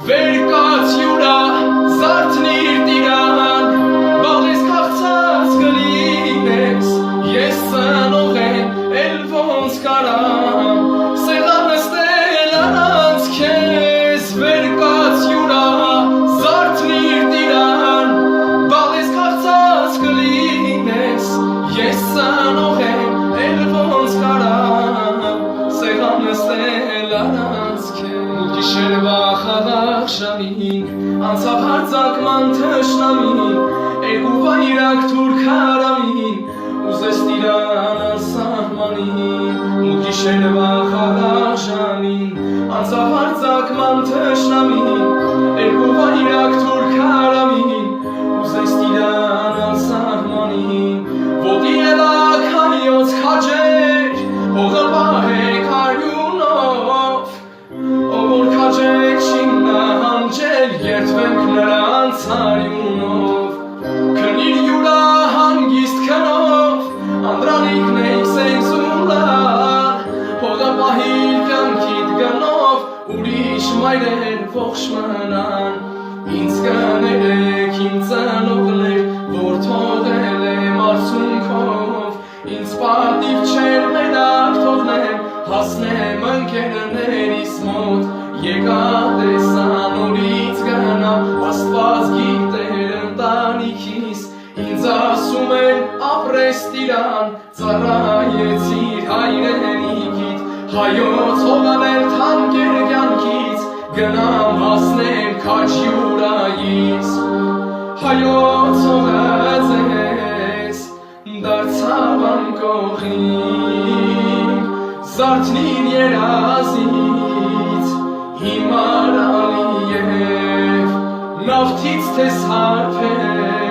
Վերկաց յուրա զարդնիր տիրան բաղլես կաղցած կլինես ես սնող եմ էլ ոնց կարամ սեղան նստել առանց քեզ Վերկաց յուրա զարդնիր տիրան բաղլես կաղցած կլինես ես սնող եմ էլ ոնց կարամ սեղան նստել առանց քեզ Գիշերվա խաղաղ ժամին անցավ հարձակման թշնամին երկու վայրակ թուրք հարամին ուզես տիրան անսահմանին ու գիշերվա խաղաղ ժամին անցավ հարձակման թշնամին երկու վայրակ թուրք հարամին ուզես տիրան անսահմանին ոտի ելակ հայոց քաջեր հողը պահեք արյունով Որ քաջեք չինահանջել երդվենք նրանց արյունով Քնիր յուրա հանգիստ քնով անդրանիկն էիք սենսուլար Հողը պահիր կյանքիդ գնով ուրիշ մայրեր ողջ մնան Ինձ կներեք իմ ծնողներ որ թողել եմ արցունքով Ինձ պատիվ չեր մենակ թողնեմ հասնեմ ընկերներիս մոտ Եկատ տեսան նորից գնամ Աստված գիտեր ընտանիքիս Ինձ ասում են ապրես տիրան Ծառայեցիր հայրենիքիդ Հայոց հողաներ թանկեր կյանքից Գնամ հասնեմ քաջ յուրայից Հայոց հողը ձեզ դարձավ անկողին Զարդնին երազից հիմար ալի և նավթից թես հարփել